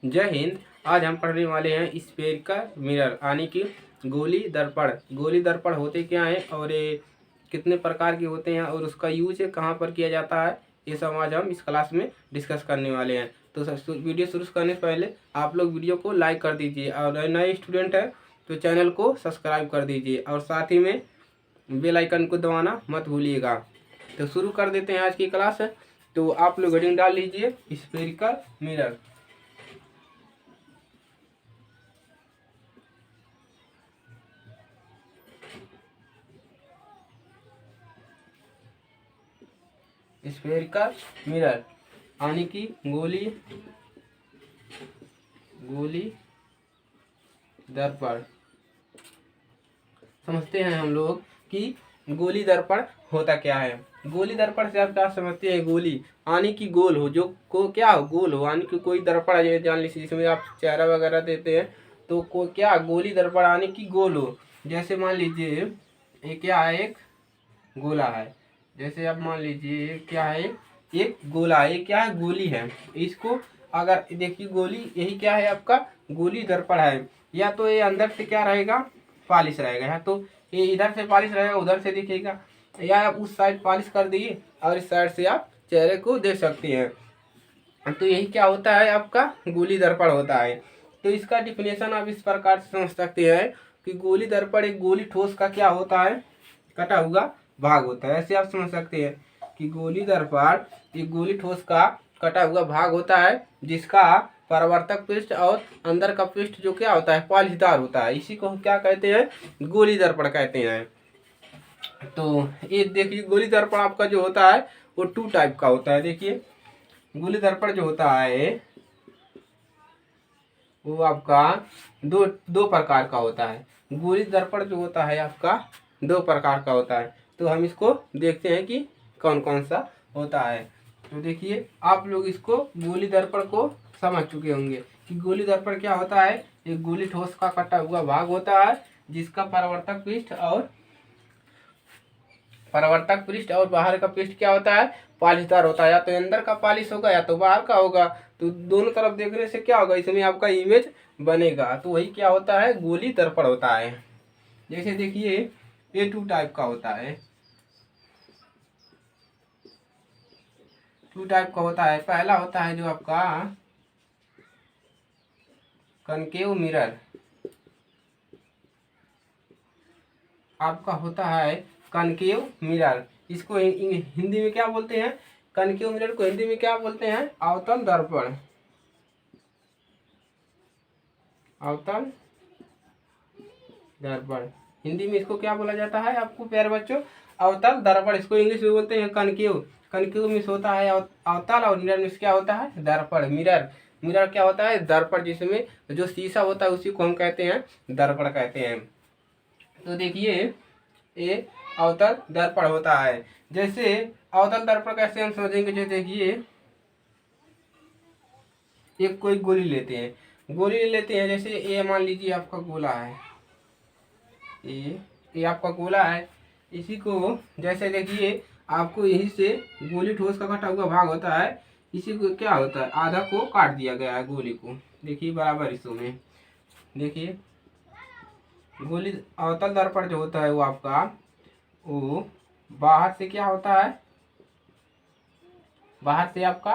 जय हिंद। आज हम पढ़ने वाले हैं स्फेरिकल मिरर यानी कि गोली दर्पण। गोली दर्पण होते क्या हैं और ये कितने प्रकार के होते हैं और उसका यूज कहाँ पर किया जाता है, ये सब आज हम इस क्लास में डिस्कस करने वाले हैं। तो वीडियो शुरू करने से पहले आप लोग वीडियो को लाइक कर दीजिए और नए स्टूडेंट हैं तो चैनल को सब्सक्राइब कर दीजिए और साथ ही में बेल आइकन को दबाना मत भूलिएगा। तो शुरू कर देते हैं आज की क्लास। तो आप लोग हेडिंग डाल लीजिए स्फेरिकल मिरर। स्फेरिकल मिरर यानी कि गोली दर्पण। समझते हैं हम लोग कि गोली दर्पण होता क्या है। गोली दर्पण से आप क्या समझते हैं? गोली यानी कि गोल हो, जो को क्या हो, गोल हो यानी कि कोई दर्पण है, जान लीजिए जिसमें आप चेहरा वगैरह देते हैं तो को क्या गोली दर्पण यानी कि गोल हो। जैसे मान लीजिए ये क्या है, एक गोला है। जैसे आप मान लीजिए क्या है, एक गोला है, ये क्या है, गोली है। इसको अगर देखिए गोली, यही क्या है आपका गोली दर्पण है। या तो ये अंदर से क्या रहेगा, पॉलिश रहेगा, या तो ये इधर से पॉलिश रहेगा उधर से दिखेगा, या आप उस साइड पॉलिश कर दिए और इस साइड से आप चेहरे को देख सकते हैं। तो यही क्या होता है, आपका गोली दर्पण होता है। तो इसका डिफिनेशन आप इस प्रकार से समझ सकते हैं कि गोली दर्पण एक गोली ठोस का क्या होता है, कटा हुआ भाग होता है। ऐसे आप समझ सकते हैं कि गोली दर्पण एक गोली ठोस का कटा हुआ भाग होता है जिसका परावर्तक पृष्ठ और अंदर का पृष्ठ जो क्या होता है, पॉलिशदार होता है। इसी को हम क्या कहते हैं, गोली दर्पण कहते हैं। तो ये देखिए गोली दर्पण आपका जो होता है वो टू टाइप का होता है। देखिए गोली दर्पण जो होता है वो आपका दो दो प्रकार का होता है। गोली दर्पण जो होता है आपका दो प्रकार का होता है। तो हम इसको देखते हैं कि कौन कौन सा होता है। तो देखिए आप लोग इसको गोली दर्पण को समझ चुके होंगे कि गोली दर्पण क्या होता है। एक गोली ठोस का कटा हुआ भाग होता है जिसका परावर्तक पृष्ठ और बाहर का पृष्ठ क्या होता है, पॉलिशदार होता है। या तो अंदर का पॉलिश होगा या तो बाहर का होगा। तो दोनों तरफ देखने से क्या होगा, इसमें आपका इमेज बनेगा। तो वही क्या होता है, गोली दर्पण होता है। जैसे देखिए ये टू टाइप का होता है। टू टाइप का होता है। पहला होता है जो आपका कनकेव मिरर, आपका होता है कनकेव मिरर। इसको हिंदी में क्या बोलते हैं, कनकेव मिरर को हिंदी में क्या बोलते हैं, अवतल दर्पण। अवतल दर्पण हिंदी में इसको क्या बोला जाता है आपको प्यारे बच्चों, अवतल दर्पण। इसको इंग्लिश में बोलते हैं कनकेव। कनकेव में होता है अवतल और मिरर में क्या होता है, दर्पण। मिरर मिरर क्या होता है, दर्पण, जिसमें जो शीशा होता है उसी को हम कहते हैं दर्पण कहते हैं। तो देखिए ये अवतल दर्पण होता है। जैसे अवतल दर्पण कैसे हम समझेंगे, जैसे देखिए एक कोई गोली लेते हैं, गोली लेते हैं। जैसे ये मान लीजिए आपका गोला है, ये आपका गोला है। इसी को जैसे देखिए आपको यहीं से गोली ठोस का कटा हुआ भाग होता है, इसी को क्या होता है, आधा को काट दिया गया है गोली को। देखिए बराबर हिस्सों में। देखिए गोली अवतल दर्पण जो होता है वो आपका वो बाहर से क्या होता है, बाहर से आपका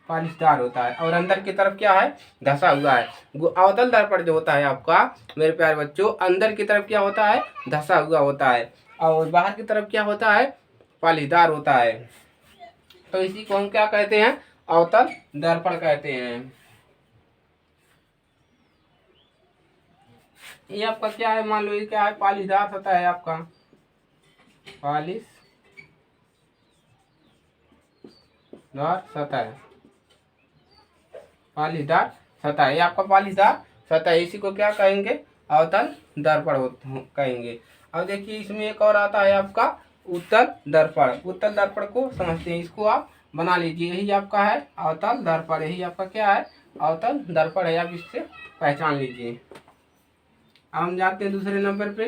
पॉलिशदार होता है और अंदर की तरफ क्या है, धसा हुआ है। अवतल दर्पण जो होता है आपका मेरे प्यारे बच्चों, अंदर की तरफ क्या होता है, धसा हुआ होता है और बाहर की तरफ क्या होता है, पॉलिशदार होता है। तो इसी को हम क्या कहते हैं, अवतल दर्पण कहते हैं। ये आपका क्या है, मान लो ये क्या है, पॉलिशदार सतह है आपका, पॉलिशदार सतह, पॉलिशदार सतह, ये आपका पॉलिशदार सतह। इसी को क्या कहेंगे, अवतल दर्पण कहेंगे। अब देखिए इसमें एक और आता है आपका उत्तल दर्पण। उत्तल दर्पण को समझते हैं, इसको आप बना लीजिए। यही आपका है अवतल दर्पण, यही आपका क्या है, अवतल दर्पण है। आप इससे पहचान लीजिए। अब हम जाते हैं दूसरे नंबर पे।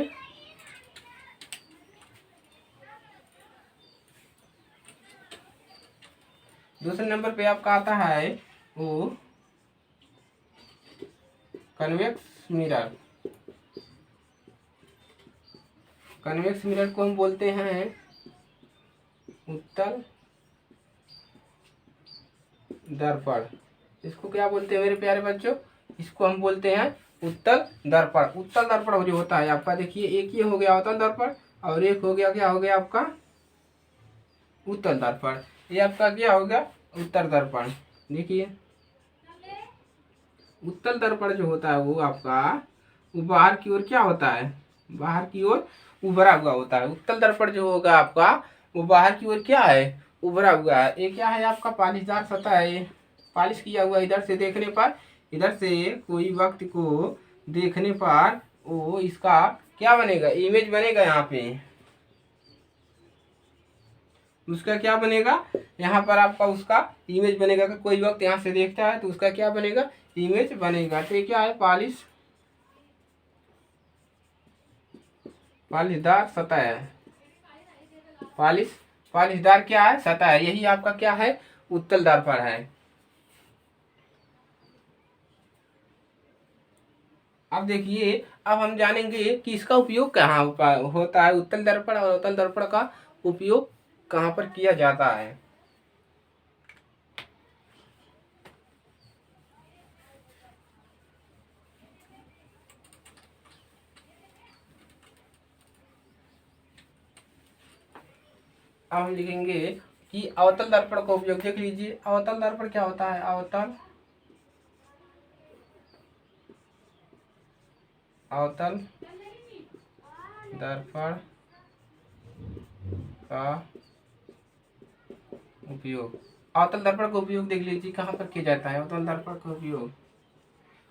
दूसरे नंबर पे आपका आता है वो कन्वेक्स मिरर, कन्वेक्स मिरर को हम बोलते हैं उत्तल दर्पण। इसको क्या बोलते हैं मेरे प्यारे बच्चों? इसको हम बोलते हैं उत्तल दर्पण। उत्तल दर्पण जो होता है आपका, देखिए एक ये हो गया अवतल दर्पण और एक हो गया, क्या हो गया आपका? उत्तल दर्पण। ये आपका क्या हो गया? उत्तर दर्पण। देखिए उत्तल दर्पण जो होता है वो आपका, वो बाहर की ओर क्या होता है? बाहर की ओर उभरा हुआ होता है। उत्तल दर्पण जो होगा आपका, वो बाहर की ओर क्या है? उभरा हुआ है। ये क्या है आपका? पॉलिशदार सतह है। ये पॉलिश किया हुआ, इधर से देखने पर, इधर से कोई व्यक्ति को देखने पर वो इसका क्या बनेगा? इमेज बनेगा। यहाँ पे उसका क्या बनेगा? यहाँ पर आपका उसका इमेज बनेगा। कि कोई वक्त यहाँ से देखता है तो उसका क्या बनेगा? इमेज बनेगा। तो ये क्या है? पॉलिशदार सतह है। पॉलिशदार क्या है? सतह है। यही आपका क्या है? उत्तल दर्पण है। अब देखिए, अब हम जानेंगे कि इसका उपयोग कहाँ होता है। उत्तल दर्पण और अवतल दर्पण का उपयोग कहाँ पर किया जाता है? अब हम लिखेंगे कि अवतल दर्पण का उपयोग, देख लीजिए अवतल दर्पण क्या होता है? अवतल दर्पण का उपयोग, अवतल दर्पण का उपयोग देख लीजिए कहाँ पर किया जाता है। अवतल दर्पण का उपयोग,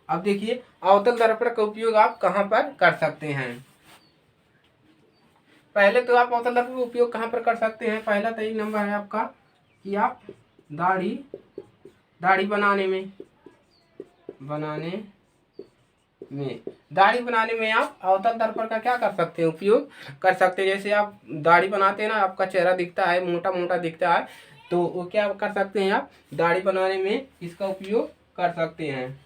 अब देखिए अवतल दर्पण का उपयोग आप कहाँ पर कर सकते हैं? पहले तो आप अवतल दर्पण का उपयोग कहाँ पर कर सकते हैं? पहला तो एक नंबर है आपका कि आप दाढ़ी बनाने में दाढ़ी बनाने में आप अवतल दर्पण का क्या कर सकते हैं? उपयोग कर सकते हैं। जैसे आप दाढ़ी बनाते हैं ना, आपका चेहरा दिखता है, मोटा मोटा दिखता है, तो वो क्या कर सकते हैं? आप दाढ़ी बनाने में इसका उपयोग कर सकते हैं।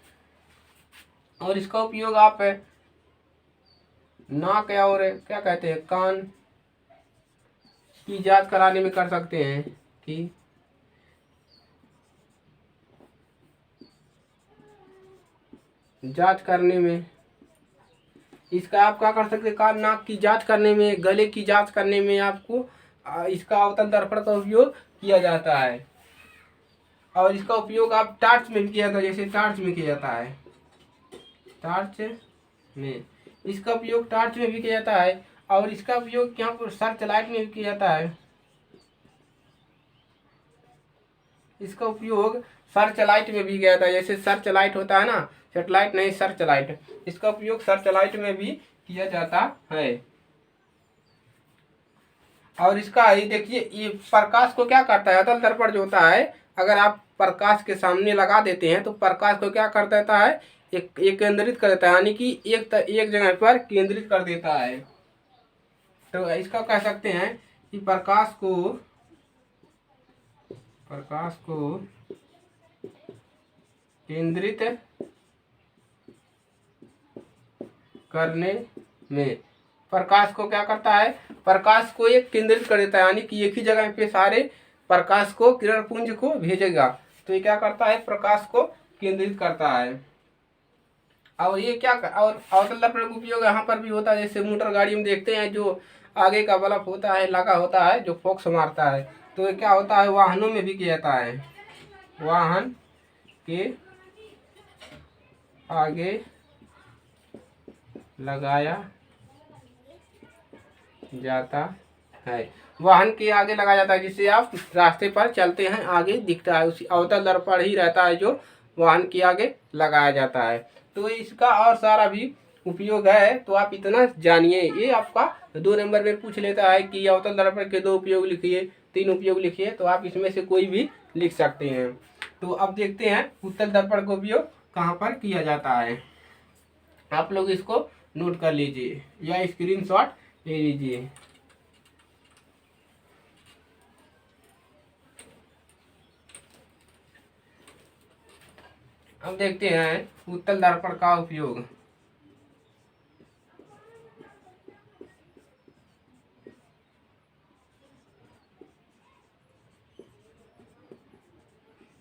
और इसका उपयोग आप नाक और क्या कहते हैं, कान की जांच कराने में कर सकते हैं। कि जांच करने में इसका आप क्या कर सकते हैं? कान नाक की जांच करने में, गले की जांच करने में आपको इसका अवतल दर्पण का उपयोग किया जाता है। और इसका उपयोग आप टार्च में भी किया जाता है। जैसे टार्च में किया जाता है, टार्च में इसका उपयोग टार्च में भी किया जाता है। और इसका उपयोग क्या सर्च लाइट में भी किया जाता है। इसका उपयोग सर्च लाइट में भी किया जाता है। जैसे सर्च लाइट होता है ना, सेटेलाइट नहीं, सर्च लाइट, इसका उपयोग सर्च लाइट में भी किया जाता है। और इसका ये देखिए, ये प्रकाश को क्या करता है? अवतल दर्पण जो होता है, अगर आप प्रकाश के सामने लगा देते हैं तो प्रकाश को क्या कर देता है? एक केंद्रित कर देता है, यानी कि एक जगह पर केंद्रित कर देता है। तो इसका कह सकते हैं कि प्रकाश को केंद्रित करने में, प्रकाश को क्या करता है? प्रकाश को एक केंद्रित कर देता है, यानी कि एक ही जगह पे सारे प्रकाश को, किरण पुंज को भेजेगा। तो ये क्या करता है? प्रकाश को केंद्रित करता है। और ये क्या और अवतल दर्पण का उपयोग यहाँ पर भी होता है। जैसे मोटर गाड़ी में देखते हैं, जो आगे का बल्ब होता है लगा होता है, जो फोक्स मारता है, तो ये क्या होता है? वाहनों में भी किया जाता है। वाहन के आगे लगाया जाता है। वाहन के आगे लगाया जाता है, जिससे आप रास्ते पर चलते हैं, आगे दिखता है। उसी अवतल दर्पण ही रहता है जो वाहन के आगे लगाया जाता है। तो इसका और सारा भी उपयोग है, तो आप इतना जानिए। ये आपका 2 नंबर में पूछ लेता है कि अवतल दर्पण के 2 उपयोग लिखिए, 3 उपयोग लिखिए, तो आप इसमें से कोई भी लिख सकते हैं। तो अब देखते हैं उत्तल दर्पण का उपयोग कहाँ पर किया जाता है। आप लोग इसको नोट कर लीजिए या स्क्रीनशॉट ले लीजिए। अब देखते हैं उत्तल दर्पण का उपयोग।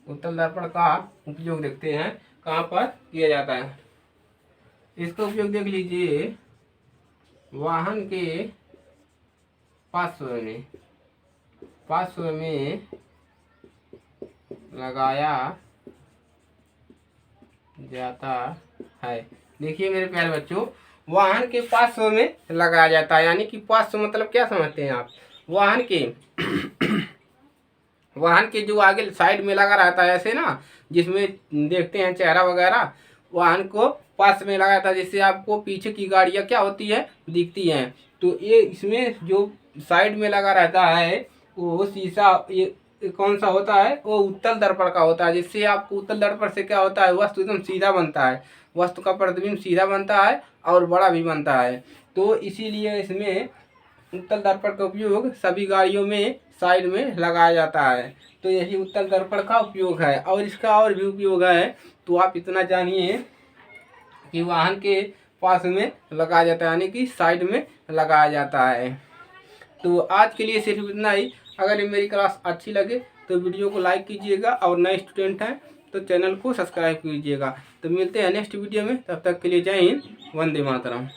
उत्तल दर्पण का उपयोग देखते हैं कहाँ पर किया जाता है। इसका उपयोग देख लीजिए, वाहन के पार्श्व में लगाया जाता है। देखिए मेरे प्यारे बच्चों, वाहन के पार्श्व में लगाया जाता है, यानी कि पार्श्व मतलब क्या समझते हैं आप? वाहन के जो आगे साइड में लगा रहता है ऐसे ना, जिसमें देखते हैं चेहरा वगैरह, वाहन को पास में लगा था, जिससे आपको पीछे की गाड़ियाँ क्या होती है, दिखती हैं। तो ये इसमें जो साइड में लगा रहता है वो शीशा, ये कौन सा होता है? वो उत्तल दर्पण का होता है, जिससे आपको उत्तल दर्पण से क्या होता है, वस्तु एकदम सीधा बनता है, वस्तु का प्रतिबिंब सीधा बनता है और बड़ा भी बनता है। तो इसीलिए इसमें उत्तल दर्पण का उपयोग सभी गाड़ियों में साइड में लगाया जाता है। तो यही उत्तल दर्पण का उपयोग है, और इसका और भी उपयोग है। तो आप इतना जानिए कि वाहन के पास में लगाया जाता है, यानी कि साइड में लगाया जाता है। तो आज के लिए सिर्फ इतना ही। अगर ये मेरी क्लास अच्छी लगे तो वीडियो को लाइक कीजिएगा, और नए स्टूडेंट हैं तो चैनल को सब्सक्राइब कीजिएगा। तो मिलते हैं नेक्स्ट वीडियो में, तब तक के लिए जय हिंद, वंदे मातरम।